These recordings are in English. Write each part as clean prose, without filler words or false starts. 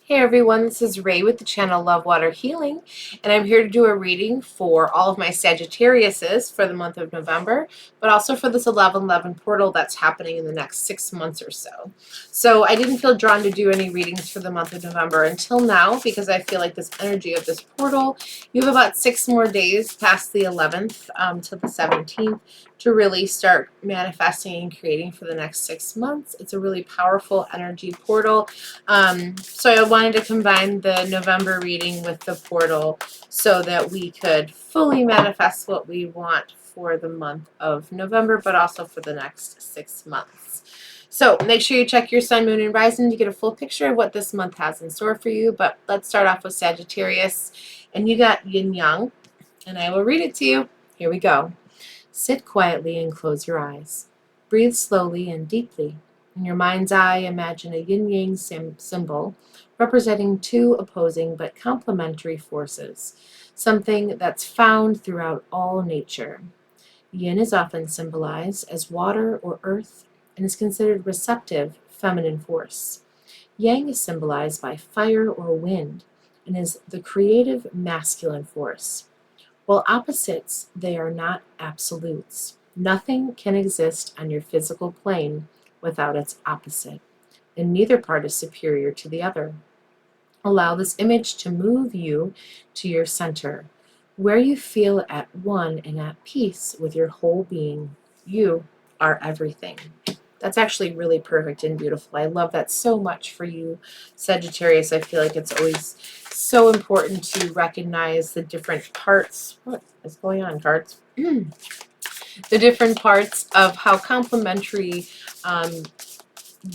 Hey everyone, this is Ray with the channel Lovewater Healing, and I'm here to do a reading for all of my Sagittariuses for the month of November, but also for this 11/11 portal that's happening in the next 6 months or so. So I didn't feel drawn to do any readings for the month of November until now because I feel like this energy of this portal, you have about 6 more days past the 11th to the 17th to really start manifesting and creating for the next 6 months. It's a really powerful energy portal. So I wanted to combine the November reading with the portal so that we could fully manifest what we want for the month of November, but also for the next 6 months. So make sure you check your sun, moon, and rising to get a full picture of what this month has in store for you. But let's start off with Sagittarius. And you got yin yang, and I will read it to you. Here we go. Sit quietly and close your eyes. Breathe slowly and deeply. In your mind's eye, imagine a yin-yang symbol representing two opposing but complementary forces, something that's found throughout all nature. Yin is often symbolized as water or earth and is considered receptive, feminine force. Yang is symbolized by fire or wind and is the creative, masculine force. While opposites, they are not absolutes. Nothing can exist on your physical plane without its opposite, and neither part is superior to the other. Allow this image to move you to your center, where you feel at one and at peace with your whole being. You are everything. That's actually really perfect and beautiful. I love that so much for you, Sagittarius. I feel like it's always so important to recognize the different parts. What is going on, cards? The different parts of how complementary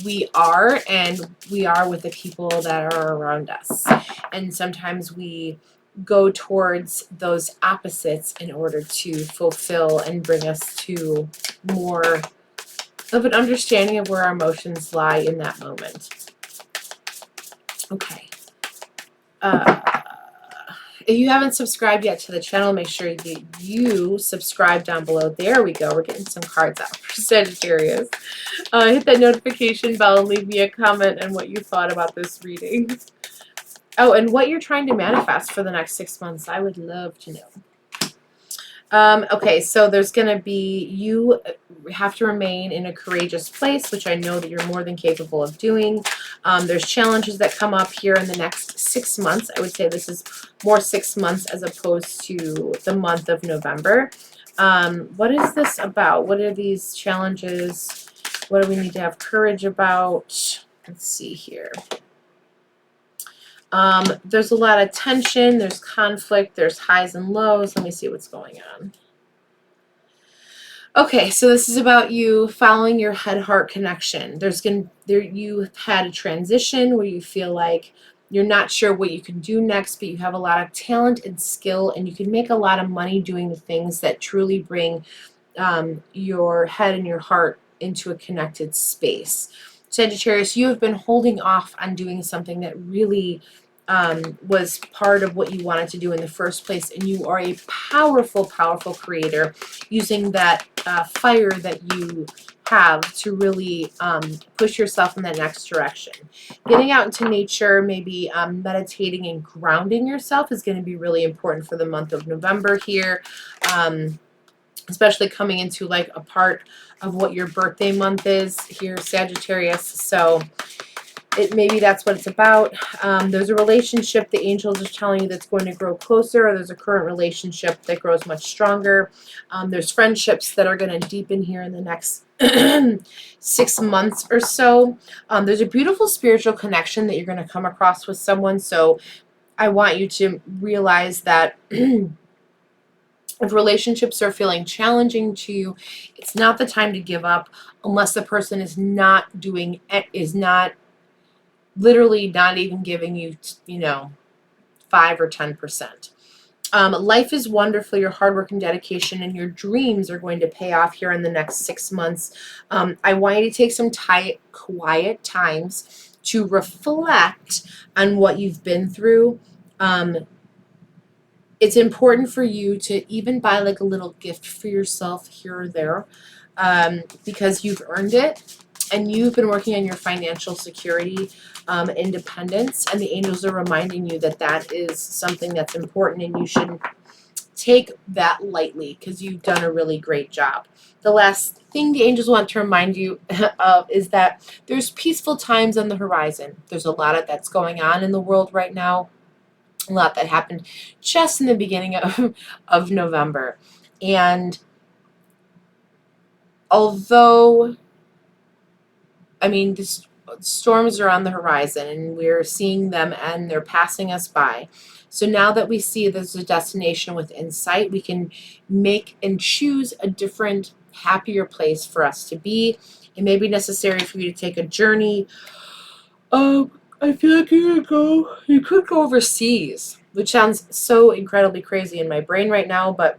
we are, and we are with the people that are around us. And sometimes we go towards those opposites in order to fulfill and bring us to more of an understanding of where our emotions lie in that moment. Okay. If you haven't subscribed yet to the channel, make sure that you subscribe down below. There we go. We're getting some cards out for Sagittarius. Hit that notification bell and leave me a comment on what you thought about this reading. Oh, and what you're trying to manifest for the next 6 months. I would love to know. Okay, so there's going to be, you have to remain in a courageous place, which I know that you're more than capable of doing. There's challenges that come up here in the next 6 months. I would say this is more 6 months as opposed to the month of November. What is this about? What are these challenges? What do we need to have courage about? Let's see here. There's a lot of tension, there's conflict, there's highs and lows. Let me see what's going on. Okay, so this is about you following your head-heart connection. You've had a transition where you feel like you're not sure what you can do next, but you have a lot of talent and skill, and you can make a lot of money doing the things that truly bring your head and your heart into a connected space. Sagittarius, you have been holding off on doing something that really was part of what you wanted to do in the first place, and you are a powerful, powerful creator using that fire that you have to really push yourself in that next direction. Getting out into nature, maybe meditating and grounding yourself is going to be really important for the month of November here. Especially coming into like a part of what your birthday month is here, Sagittarius. So maybe that's what it's about. There's a relationship the angels are telling you that's going to grow closer, or there's a current relationship that grows much stronger. There's friendships that are going to deepen here in the next 6 months or so. There's a beautiful spiritual connection that you're going to come across with someone. So I want you to realize that if relationships are feeling challenging to you, it's not the time to give up unless the person is not literally not even giving you, 5 or 10%. Life is wonderful. Your hard work and dedication and your dreams are going to pay off here in the next 6 months. I want you to take some quiet times to reflect on what you've been through. It's important for you to even buy like a little gift for yourself here or there, because you've earned it. and you've been working on your financial security, independence, and the angels are reminding you that that is something that's important and you shouldn't take that lightly because you've done a really great job. The last thing the angels want to remind you of is that there's peaceful times on the horizon. There's a lot of that's going on in the world right now, a lot that happened just in the beginning of November. And although, I mean, the storms are on the horizon and we're seeing them and they're passing us by. So now that we see there's a destination with insight, we can make and choose a different, happier place for us to be. It may be necessary for you to take a journey. I feel like you could go overseas, which sounds so incredibly crazy in my brain right now, but,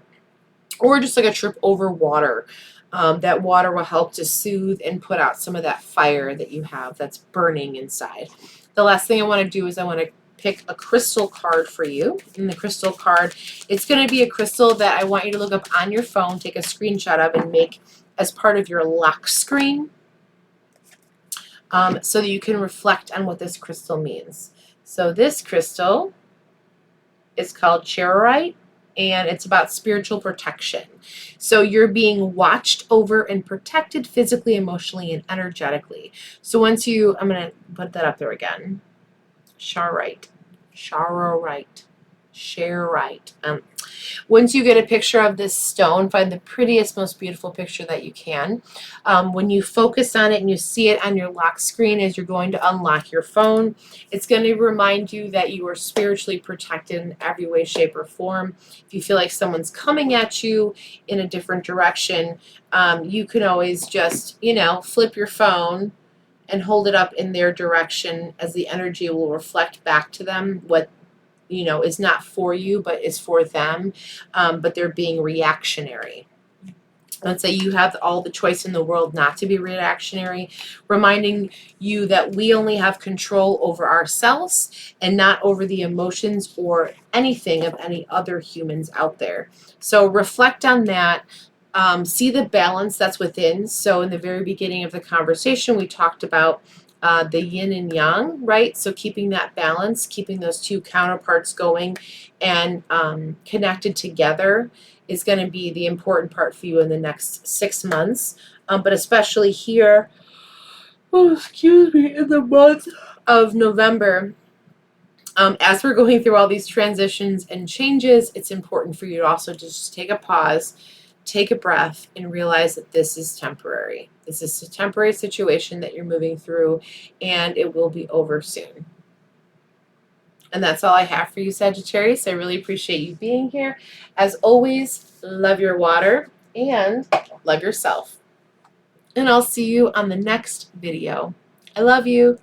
or just like a trip over water. That water will help to soothe and put out some of that fire that you have that's burning inside. The last thing I want to do is I want to pick a crystal card for you. And the crystal card, it's going to be a crystal that I want you to look up on your phone, take a screenshot of, and make as part of your lock screen, so that you can reflect on what this crystal means. So this crystal is called charoite, and it's about spiritual protection. So you're being watched over and protected physically, emotionally, and energetically. So once you, I'm going to put that up there again. Charoite. Once you get a picture of this stone, find the prettiest, most beautiful picture that you can. When you focus on it and you see it on your lock screen as you're going to unlock your phone, it's going to remind you that you are spiritually protected in every way, shape, or form. If you feel like someone's coming at you in a different direction, you can always just, flip your phone and hold it up in their direction, as the energy will reflect back to them what is not for you but is for them, but they're being reactionary. Let's say you have all the choice in the world not to be reactionary, reminding you that we only have control over ourselves and not over the emotions or anything of any other humans out there. So reflect on that. See the balance that's within. So in the very beginning of the conversation, we talked about the yin and yang, right? So keeping that balance, keeping those two counterparts going and connected together is going to be the important part for you in the next 6 months. But especially here, in the month of November, as we're going through all these transitions and changes, it's important for you to also just take a pause, take a breath, and realize that this is temporary. This is a temporary situation that you're moving through, and it will be over soon. And that's all I have for you, Sagittarius. I really appreciate you being here. As always, love your water and love yourself. And I'll see you on the next video. I love you.